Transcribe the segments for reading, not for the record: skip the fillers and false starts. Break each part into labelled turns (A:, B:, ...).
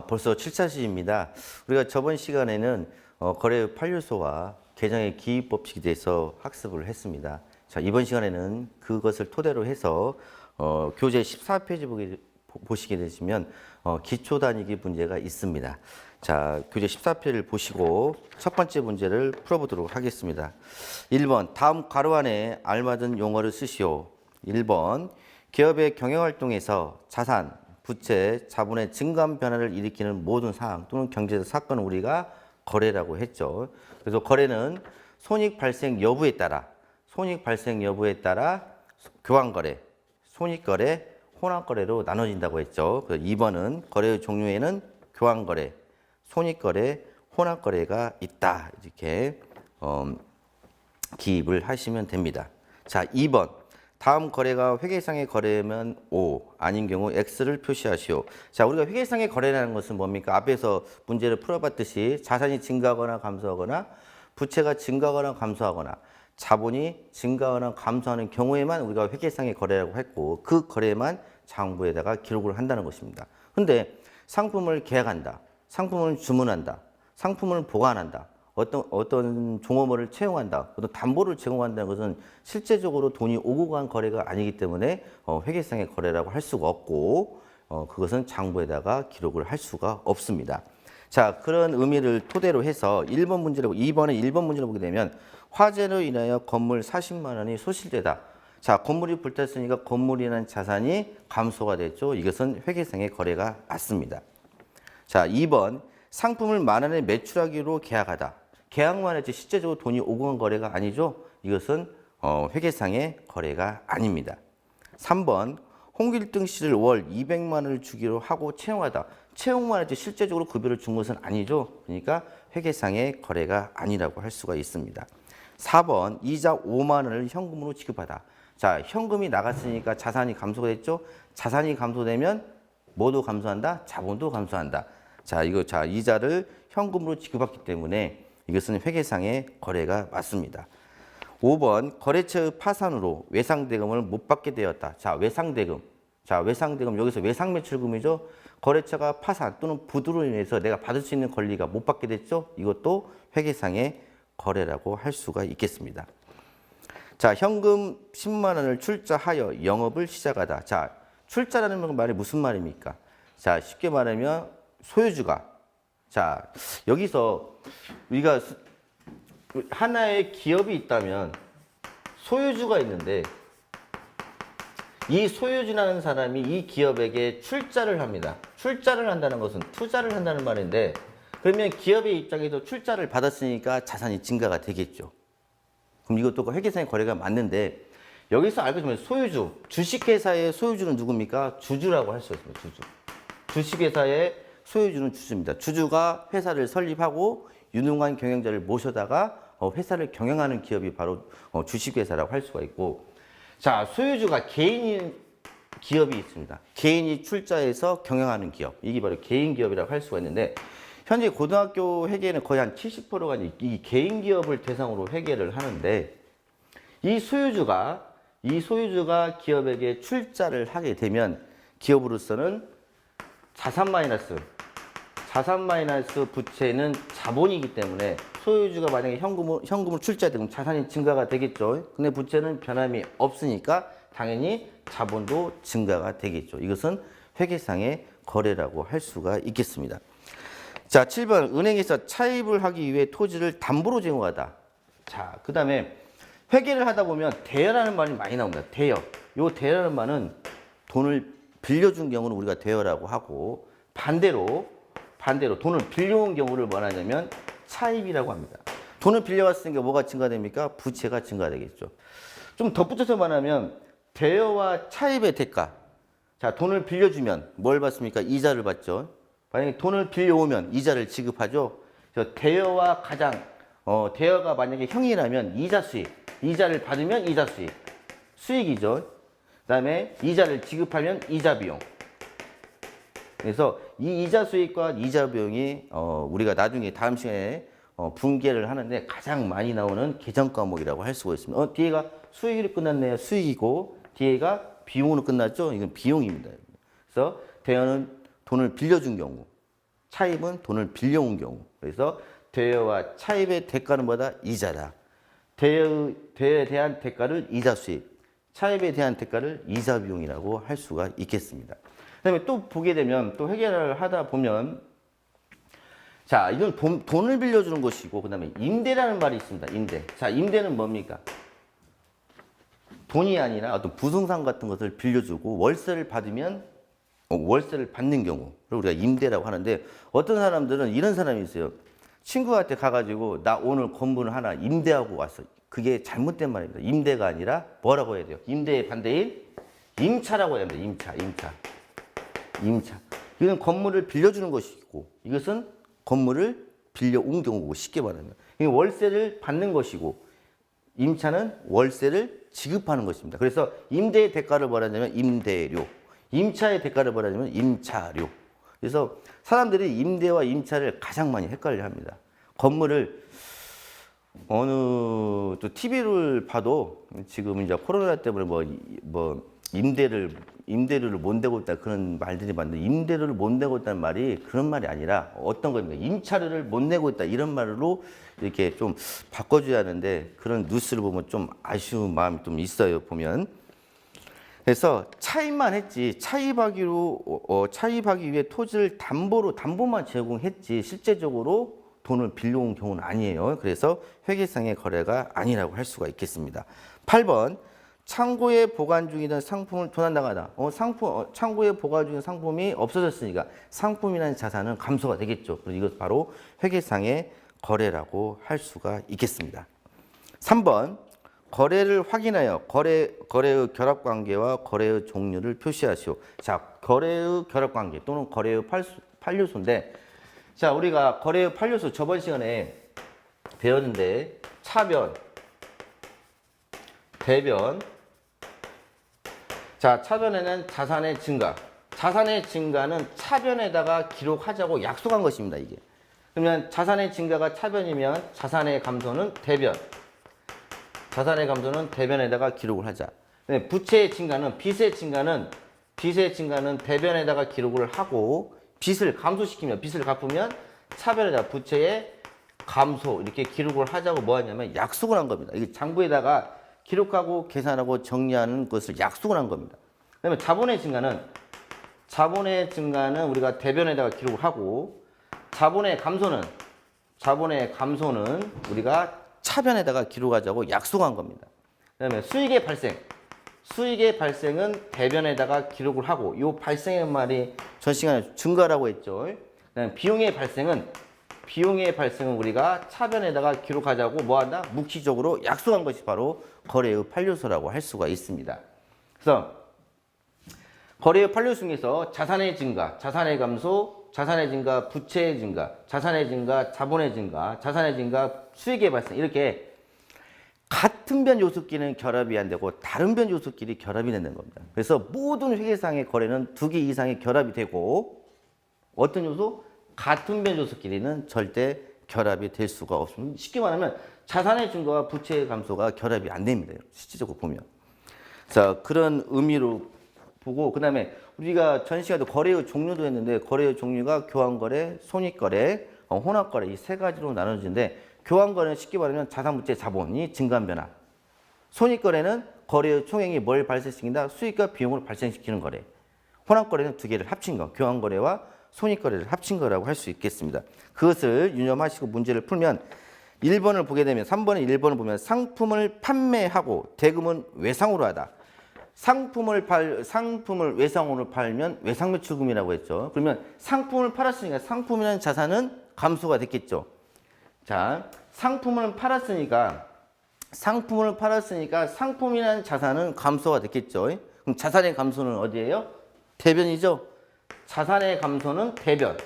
A: 벌써 7차 시입니다. 우리가 저번 시간에는 거래 판례소와 계정의 기입 법칙에 대해서 학습을 했습니다. 자, 이번 시간에는 그것을 토대로 해서 교재 14페이지 보시게 되시면 기초 단위기 문제가 있습니다. 자, 교재 14페이지를 보시고 첫 번째 문제를 풀어보도록 하겠습니다. 1번, 다음 괄호 안에 알맞은 용어를 쓰시오. 1번, 기업의 경영활동에서 자산, 부채, 자본의 증감 변화를 일으키는 모든 사항 또는 경제적 사건을 우리가 거래라고 했죠. 그래서 거래는 손익 발생 여부에 따라 교환거래, 손익거래, 혼합거래로 나눠진다고 했죠. 그래서 2번은 거래의 종류에는 교환거래, 손익거래, 혼합거래가 있다. 이렇게 기입을 하시면 됩니다. 자, 2번. 다음 거래가 회계상의 거래면 O, 아닌 경우 X를 표시하시오. 자, 우리가 회계상의 거래라는 것은 뭡니까? 앞에서 문제를 풀어봤듯이 자산이 증가하거나 감소하거나 부채가 증가하거나 감소하거나 자본이 증가하거나 감소하는 경우에만 우리가 회계상의 거래라고 했고 그 거래만 장부에다가 기록을 한다는 것입니다. 근데 상품을 계약한다, 상품을 주문한다, 상품을 보관한다, 어떤 종업원을 채용한다, 어떤 담보를 제공한다는 것은 실제적으로 돈이 오고 간 거래가 아니기 때문에 회계상의 거래라고 할 수가 없고 그것은 장부에다가 기록을 할 수가 없습니다. 자, 그런 의미를 토대로 해서 1번 문제를 2번에 1번 문제를 보게 되면 화재로 인하여 건물 40만 원이 소실되다. 자, 건물이 불탔으니까 건물이라는 자산이 감소가 됐죠. 이것은 회계상의 거래가 맞습니다. 자, 2번 상품을 만 원에 매출하기로 계약하다. 계약만 했지 실제적으로 돈이 오고 간 거래가 아니죠. 이것은 회계상의 거래가 아닙니다. 3번 홍길등 씨를 월 200만 원을 주기로 하고 채용하다. 채용만 했지 실제적으로 급여를 준 것은 아니죠. 그러니까 회계상의 거래가 아니라고 할 수가 있습니다. 4번 이자 5만 원을 현금으로 지급하다. 자, 현금이 나갔으니까 자산이 감소가 됐죠. 자산이 감소되면 뭐도 감소한다? 자본도 감소한다. 자, 이자를 현금으로 지급받기 때문에 이것은 회계상의 거래가 맞습니다. 5번 거래처의 파산으로 외상대금을 못 받게 되었다. 자, 외상대금. 여기서 외상매출금이죠. 거래처가 파산 또는 부도로 인해서 내가 받을 수 있는 권리가 못 받게 됐죠. 이것도 회계상의 거래라고 할 수가 있겠습니다. 자, 현금 10만 원을 출자하여 영업을 시작하다. 자, 출자라는 말이 무슨 말입니까? 자, 쉽게 말하면 소유주가, 자, 여기서 우리가 하나의 기업이 있다면 소유주가 있는데 이 소유주라는 사람이 이 기업에게 출자를 합니다. 출자를 한다는 것은 투자를 한다는 말인데 그러면 기업의 입장에서 출자를 받았으니까 자산이 증가가 되겠죠. 그럼 이것도 회계상의 거래가 맞는데 여기서 알고 보면 소유주, 주식회사의 소유주는 누굽니까? 주주라고 할 수 있습니다. 주주. 주식회사의 소유주는 주주입니다. 주주가 회사를 설립하고 유능한 경영자를 모셔다가 회사를 경영하는 기업이 바로 주식회사라고 할 수가 있고, 자, 소유주가 개인 기업이 있습니다. 개인이 출자해서 경영하는 기업, 이게 바로 개인 기업이라고 할 수가 있는데 현재 고등학교 회계는 거의 한 70%가 이 개인 기업을 대상으로 회계를 하는데 이 소유주가 기업에게 출자를 하게 되면 기업으로서는 자산 마이너스 부채는 자본이기 때문에 소유주가 만약에 현금을 출자되면 자산이 증가가 되겠죠. 근데 부채는 변함이 없으니까 당연히 자본도 증가가 되겠죠. 이것은 회계상의 거래라고 할 수가 있겠습니다. 자, 7번 은행에서 차입을 하기 위해 토지를 담보로 제공하다. 자, 그 다음에 회계를 하다 보면 대여라는 말이 많이 나옵니다. 대여. 요 대여라는 말은 돈을 빌려준 경우는 우리가 대여라고 하고 반대로 돈을 빌려온 경우를 말하자면 차입이라고 합니다. 돈을 빌려왔으니까 뭐가 증가됩니까? 부채가 증가되겠죠. 좀 덧붙여서 말하면 대여와 차입의 대가. 자, 돈을 빌려주면 뭘 받습니까? 이자를 받죠. 만약에 돈을 빌려오면 이자를 지급하죠. 그래서 대여와 대여가 만약에 형이라면 이자 수익, 이자를 받으면 이자 수익, 수익이죠. 그 다음에 이자를 지급하면 이자 비용. 그래서 이 이자 수익과 이자 비용이 우리가 나중에 다음 시간에 분개를 하는데 가장 많이 나오는 계정 과목이라고 할 수가 있습니다. 뒤에가 수익으로 끝났네요. 수익이고 뒤에가 비용으로 끝났죠. 이건 비용입니다. 그래서 대여는 돈을 빌려준 경우, 차입은 돈을 빌려온 경우. 그래서 대여와 차입의 대가는 뭐다? 이자다. 대여에 대한 대가를 이자 수입, 차입에 대한 대가를 이자 비용이라고 할 수가 있겠습니다. 그다음에 또 보게 되면 또 해결을 하다 보면 자, 이건 돈을 빌려주는 것이고 그다음에 임대라는 말이 있습니다. 임대. 자, 임대는 뭡니까? 돈이 아니라 어떤 부동산 같은 것을 빌려주고 월세를 받으면 월세를 받는 경우를 우리가 임대라고 하는데 어떤 사람들은 이런 사람이 있어요. 친구한테 가가지고 나 오늘 건물을 하나 임대하고 왔어. 그게 잘못된 말입니다. 임대가 아니라 뭐라고 해야 돼요? 임대의 반대인 임차라고 해야 됩니다. 임차. 이건 건물을 빌려주는 것이고 이것은 건물을 빌려온 경우고 쉽게 말하면 월세를 받는 것이고 임차는 월세를 지급하는 것입니다. 그래서 임대의 대가를 뭐라 하냐면 임대료, 임차의 대가를 뭐라 하냐면 임차료. 그래서 사람들이 임대와 임차를 가장 많이 헷갈려 합니다. 건물을 어느 또 TV를 봐도 지금 이제 코로나 때문에 뭐 임대료를 못 내고 있다 그런 말들이 많은데 임대료를 못 내고 있다는 말이 그런 말이 아니라 어떤 겁니까? 임차료를 못 내고 있다 이런 말로 이렇게 좀 바꿔줘야 하는데 그런 뉴스를 보면 좀 아쉬운 마음이 좀 있어요. 보면. 그래서 차입만 했지 차입하기 위해 토지를 담보만 제공했지 실제적으로 돈을 빌려온 경우는 아니에요. 그래서 회계상의 거래가 아니라고 할 수가 있겠습니다. 8번 창고에 보관 중이던 상품을 도난당하다. 창고에 보관 중인 상품이 없어졌으니까 상품이라는 자산은 감소가 되겠죠. 그래서 이것 바로 회계상의 거래라고 할 수가 있겠습니다. 3번 거래를 확인하여 거래의 결합관계와 거래의 종류를 표시하시오. 자, 거래의 결합관계 또는 거래의 판료소인데 자, 우리가 거래의 판료소 저번 시간에 배웠는데 차변, 대변. 자, 차변에는 자산의 증가. 자산의 증가는 차변에다가 기록하자고 약속한 것입니다, 이게. 그러면 자산의 증가가 차변이면 자산의 감소는 대변. 자산의 감소는 대변에다가 기록을 하자. 부채의 증가는 빚의 증가는 대변에다가 기록을 하고 빚을 감소시키면 빚을 갚으면 차변에다가 부채의 감소 이렇게 기록을 하자고 뭐 하냐면 약속을 한 겁니다. 이게 장부에다가 기록하고 계산하고 정리하는 것을 약속을 한 겁니다. 그다음에 자본의 증가는 우리가 대변에다가 기록을 하고 자본의 감소는 우리가 차변에다가 기록하자고 약속한 겁니다. 그다음에 수익의 발생은 대변에다가 기록을 하고 이 발생의 말이 전 시간에 증가라고 했죠. 그다음에 비용의 발생은 우리가 차변에다가 기록하자고 뭐한다? 묵시적으로 약속한 것이 바로 거래의 판료소라고 할 수가 있습니다. 그래서 거래의 판료소 중에서 자산의 증가, 자산의 감소, 자산의 증가, 부채의 증가, 자산의 증가, 자본의 증가, 자산의 증가, 수익의 발생 이렇게 같은 변 요소끼리는 결합이 안 되고 다른 변 요소끼리 결합이 되는 겁니다. 그래서 모든 회계상의 거래는 2개 이상의 결합이 되고 어떤 요소? 같은 변 요소끼리는 절대 결합이 될 수가 없습니다. 쉽게 말하면 자산의 증가와 부채의 감소가 결합이 안 됩니다. 실질적으로 보면. 자, 그런 의미로 보고 그다음에 우리가 전 시간에도 거래의 종류도 했는데 거래의 종류가 교환거래, 손익거래, 혼합거래 이 세 가지로 나눠지는데 교환거래는 쉽게 말하면 자산, 부채, 자본이 증가한 변화. 손익거래는 거래의 총액이 뭘 발생시킨다? 수익과 비용을 발생시키는 거래. 혼합거래는 두 개를 합친 거. 교환거래와 손익거래를 합친 거라고 할 수 있겠습니다. 그것을 유념하시고 문제를 풀면 1번을 보게 되면 3번에 1번을 보면 상품을 판매하고 대금은 외상으로 하다. 상품을 외상으로 팔면 외상매출금이라고 했죠. 그러면 상품을 팔았으니까 상품이라는 자산은 감소가 됐겠죠. 자, 상품을 팔았으니까 상품이라는 자산은 감소가 됐겠죠. 그럼 자산의 감소는 어디예요? 대변이죠. 자산의 감소는 대변.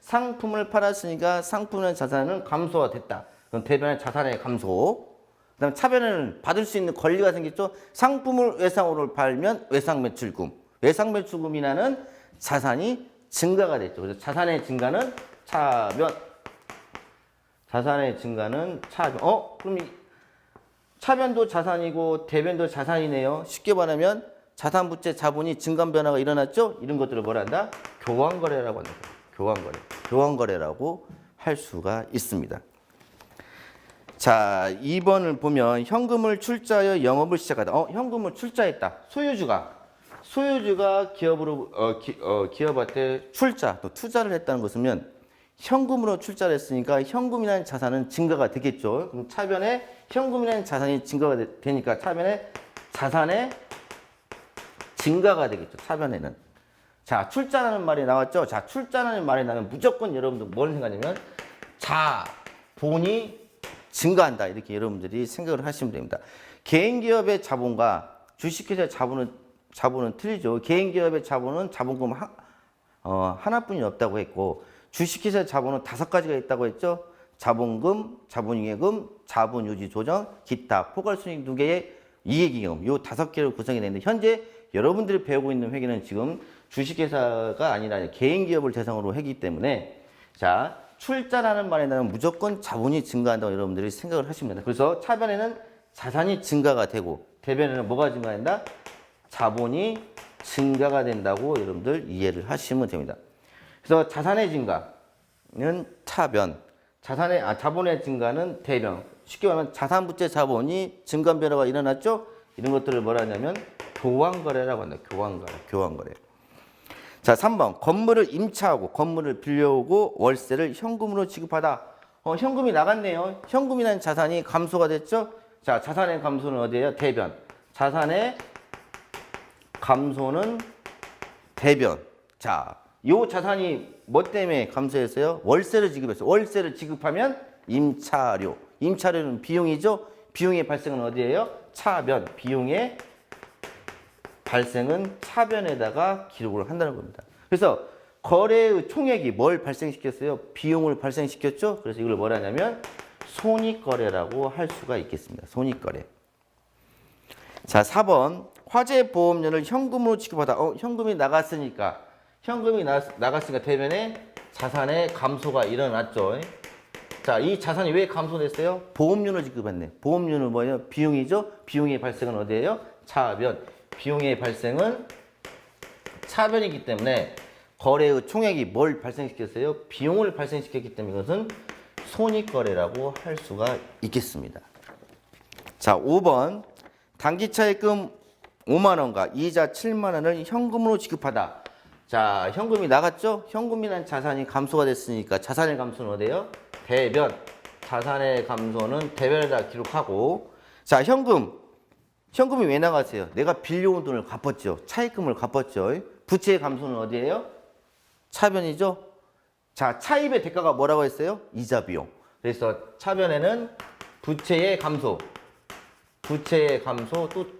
A: 상품을 팔았으니까 상품이라는 자산은 감소가 됐다. 그럼 대변의 자산의 감소. 그다음 차변에는 받을 수 있는 권리가 생겼죠. 상품을 외상으로 팔면 외상매출금. 외상매출금이라는 자산이 증가가 됐죠. 그래서 자산의 증가는 차변. 그럼 차변도 자산이고 대변도 자산이네요. 쉽게 말하면 자산, 부채, 자본이 증감 변화가 일어났죠. 이런 것들을 뭐라 한다? 교환거래라고 합니다. 교환거래. 교환거래라고 할 수가 있습니다. 자, 2번을 보면 현금을 출자하여 영업을 시작하다. 현금을 출자했다. 소유주가 기업한테 출자, 또 투자를 했다는 것은 현금으로 출자를 했으니까 현금이라는 자산은 증가가 되겠죠. 그럼 차변에 현금이라는 자산이 증가가 되니까 차변에 자산의 증가가 되겠죠. 차변에는. 자, 출자라는 말이 나왔죠. 자, 출자라는 말이 나면 무조건 여러분들 뭘 생각하냐면 자본이 증가한다. 이렇게 여러분들이 생각을 하시면 됩니다. 개인기업의 자본과 주식회사의 자본은 틀리죠. 개인기업의 자본은 자본금 하나뿐이 없다고 했고 주식회사의 자본은 5가지가 있다고 했죠. 자본금, 자본잉여금, 자본유지조정, 기타, 포괄순이익 2개의 이익잉여금 요 5개로 구성이 되는데 현재 여러분들이 배우고 있는 회계는 지금 주식회사가 아니라 개인기업을 대상으로 하기 때문에 자 출자라는 말에 나면 무조건 자본이 증가한다고 여러분들이 생각을 하시면 됩니다. 그래서 차변에는 자산이 증가가 되고 대변에는 뭐가 증가한다? 자본이 증가가 된다고 여러분들 이해를 하시면 됩니다. 그래서 자산의 증가는 차변, 자본의 증가는 대변. 쉽게 말하면 자산부채 자본이 증가 변화가 일어났죠? 이런 것들을 뭐라 하냐면 교환거래라고 한다. 교환거래. 자, 3번. 건물을 임차하고 건물을 빌려오고 월세를 현금으로 지급하다. 현금이 나갔네요. 현금이라는 자산이 감소가 됐죠? 자, 자산의 감소는 어디예요? 대변. 자산의 감소는 대변. 자, 요 자산이 뭐 때문에 감소했어요? 월세를 지급했어요. 월세를 지급하면 임차료. 임차료는 비용이죠? 비용의 발생은 어디예요? 차변. 비용의 발생은 차변에다가 기록을 한다는 겁니다. 그래서 거래의 총액이 뭘 발생시켰어요? 비용을 발생시켰죠? 그래서 이걸 뭐라 하냐면 손익거래라고 할 수가 있겠습니다. 손익거래. 자, 4번. 화재보험료를 현금으로 지급하다. 현금이 나갔으니까 대변에 자산의 감소가 일어났죠. 자, 이 자산이 왜 감소됐어요? 보험료를 지급했네. 보험료는 뭐예요? 비용이죠? 비용의 발생은 어디예요? 차변. 비용의 발생은 차변이기 때문에 거래의 총액이 뭘 발생시켰어요? 비용을 발생시켰기 때문에 이것은 손익거래라고 할 수가 있겠습니다. 자, 5번. 단기차입금 5만 원과 이자 7만 원을 현금으로 지급하다. 자, 현금이 나갔죠? 현금이라는 자산이 감소가 됐으니까 자산의 감소는 어디예요? 대변. 자산의 감소는 대변에다 기록하고 자, 현금이 왜 나갔어요? 내가 빌려온 돈을 갚았죠. 차입금을 갚았죠. 부채의 감소는 어디예요? 차변이죠. 자, 차입의 대가가 뭐라고 했어요? 이자 비용. 그래서 차변에는 부채의 감소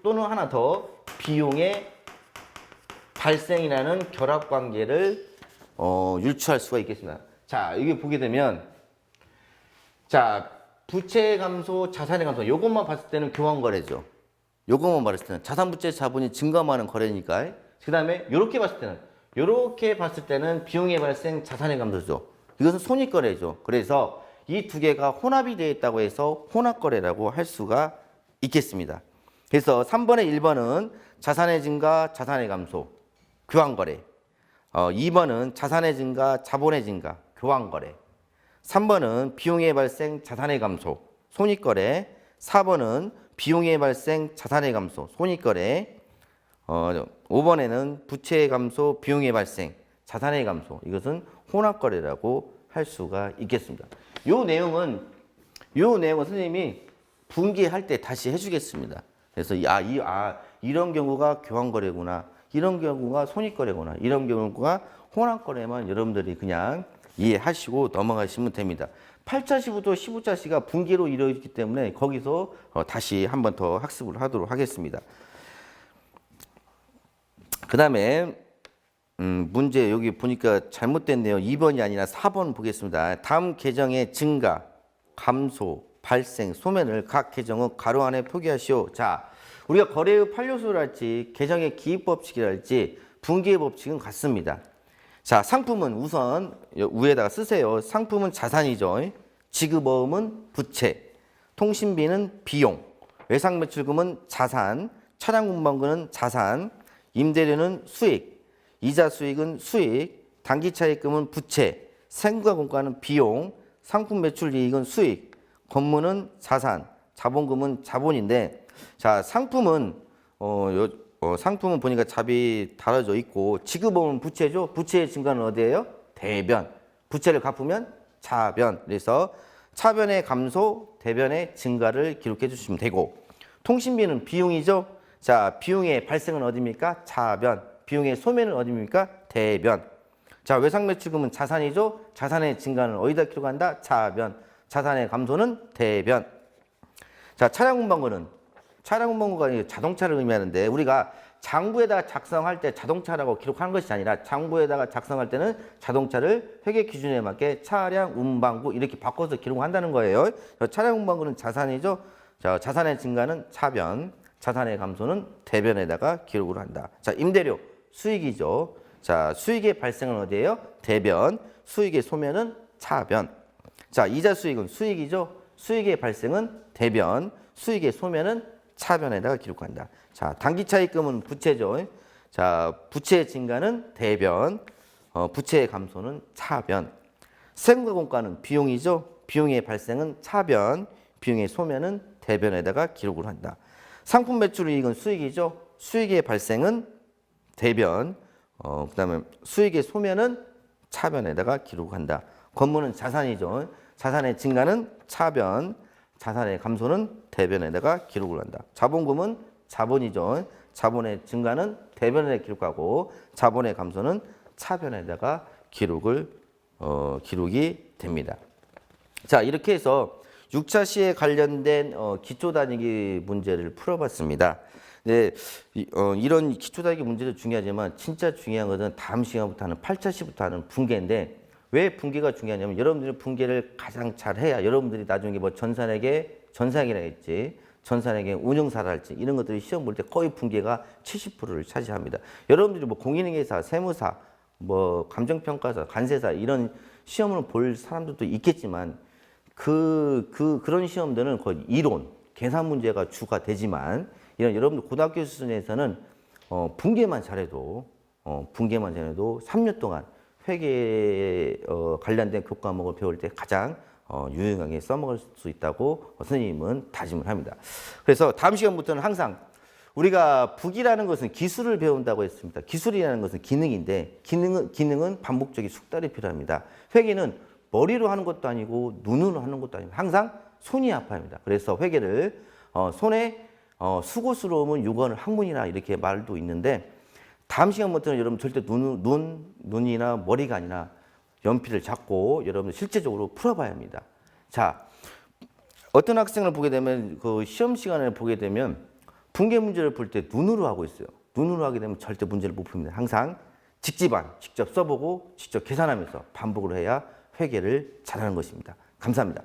A: 또는 하나 더 비용의 발생이라는 결합관계를 유추할 수가 있겠습니다. 자, 이게 보게 되면 자, 부채의 감소, 자산의 감소 요것만 봤을 때는 교환거래죠. 요것만 봤을 때는 자산부채 자본이 증가하는 거래니까. 그 다음에 요렇게 봤을 때는 비용의 발생, 자산의 감소죠. 이것은 손익거래죠. 그래서 이 두 개가 혼합이 되어 있다고 해서 혼합거래라고 할 수가 있겠습니다. 그래서 3번에 1번은 자산의 증가, 자산의 감소, 교환거래. 2번은 자산의 증가, 자본의 증가, 교환거래. 3번은 비용의 발생, 자산의 감소, 손익거래. 4번은 비용의 발생, 자산의 감소, 손익거래. 5번에는 부채의 감소, 비용의 발생, 자산의 감소. 이것은 혼합거래라고 할 수가 있겠습니다. 요 내용은 선생님이 분기할 때 다시 해주겠습니다. 그래서 이런 경우가 교환거래구나, 이런 경우가 손익거래구나, 이런 경우가 혼합거래만 여러분들이 그냥 이해하시고 넘어가시면 됩니다. 8차시부터 15차시가 분기로 이루어지기 때문에 거기서 다시 한 번 더 학습을 하도록 하겠습니다. 그 다음에 문제 여기 보니까 잘못됐네요. 2번이 아니라 4번 보겠습니다. 다음 계정의 증가, 감소, 발생, 소멸을 각 계정은 가로 안에 표기하시오. 자, 우리가 거래의 판료수랄지 계정의 기입법칙이랄지 분기의 법칙은 같습니다. 자, 상품은 우선 위에다가 쓰세요. 상품은 자산이죠. 지급어음은 부채, 통신비는 비용, 외상매출금은 자산, 차량운반금은 자산, 임대료는 수익, 이자 수익은 수익, 단기 차입금은 부채, 생과 공과는 비용, 상품 매출 이익은 수익, 권무는 자산, 자본금은 자본인데, 자 상품은 상품은 보니까 잡이 달아져 있고 지급은 부채죠. 부채의 증가는 어디예요? 대변. 부채를 갚으면 차변. 그래서 차변의 감소, 대변의 증가를 기록해 주시면 되고, 통신비는 비용이죠. 자, 비용의 발생은 어디입니까? 차변. 비용의 소매는 어디입니까? 대변. 자, 외상매출금은 자산이죠. 자산의 증가는 어디다 기록한다? 차변. 자산의 감소는 대변. 자, 차량운반거는 차량운반거가 자동차를 의미하는데, 우리가 장부에다가 작성할 때 자동차라고 기록하는 것이 아니라 장부에다가 작성할 때는 자동차를 회계 기준에 맞게 차량 운반구 이렇게 바꿔서 기록한다는 거예요. 차량 운반구는 자산이죠. 자, 자산의 증가는 차변, 자산의 감소는 대변에다가 기록을 한다. 자, 임대료 수익이죠. 자, 수익의 발생은 어디예요? 대변. 수익의 소멸은 차변. 자, 이자 수익은 수익이죠. 수익의 발생은 대변. 수익의 소멸은 차변에다가 기록한다. 자, 단기 차입금은 부채죠. 자, 부채의 증가는 대변, 부채의 감소는 차변. 세금과 공과는 비용이죠. 비용의 발생은 차변, 비용의 소멸은 대변에다가 기록을 한다. 상품 매출 이익은 수익이죠. 수익의 발생은 대변, 그다음에 수익의 소멸은 차변에다가 기록한다. 권무는 자산이죠. 자산의 증가는 차변, 자산의 감소는 대변에다가 기록을 한다. 자본금은 자본이죠. 자본의 증가는 대변에 기록하고 자본의 감소는 차변에다가 기록이 됩니다. 자, 이렇게 해서 6차 시에 관련된 기초 단위기 문제를 풀어봤습니다. 네, 이런 기초 단위기 문제도 중요하지만 진짜 중요한 것은 다음 시간부터 하는 8차 시부터 하는 분계인데, 왜 분계가 중요하냐면 여러분들이 분계를 가장 잘 해야 여러분들이 나중에 뭐 전산이라 했지, 전산에게 운영사를 할지 이런 것들이 시험 볼 때 거의 분계가 70%를 차지합니다. 여러분들이 뭐 공인중개사, 세무사, 뭐 감정평가사, 관세사 이런 시험을 볼 사람들도 있겠지만 그런 시험들은 거의 이론, 계산 문제가 주가 되지만 이런 여러분들 고등학교 수준에서는 분계만 잘해도 3년 동안 회계에 관련된 교과목을 배울 때 가장 유용하게 써먹을 수 있다고 선생님은 다짐을 합니다. 그래서 다음 시간부터는 항상 우리가 북이라는 것은 기술을 배운다고 했습니다. 기술이라는 것은 기능인데 기능은 반복적인 숙달이 필요합니다. 회계는 머리로 하는 것도 아니고 눈으로 하는 것도 아니고 항상 손이 아파합니다. 그래서 회계를 손에 수고스러움은 육언을 학문이라 이렇게 말도 있는데, 다음 시간부터는 여러분 절대 눈이나 머리가 아니라 연필을 잡고 여러분들 실제적으로 풀어봐야 합니다. 자, 어떤 학생을 보게 되면 그 시험 시간을 보게 되면 분계 문제를 볼 때 눈으로 하고 있어요. 눈으로 하게 되면 절대 문제를 못 풉니다. 항상 직접 써보고 직접 계산하면서 반복을 해야 회계를 잘하는 것입니다. 감사합니다.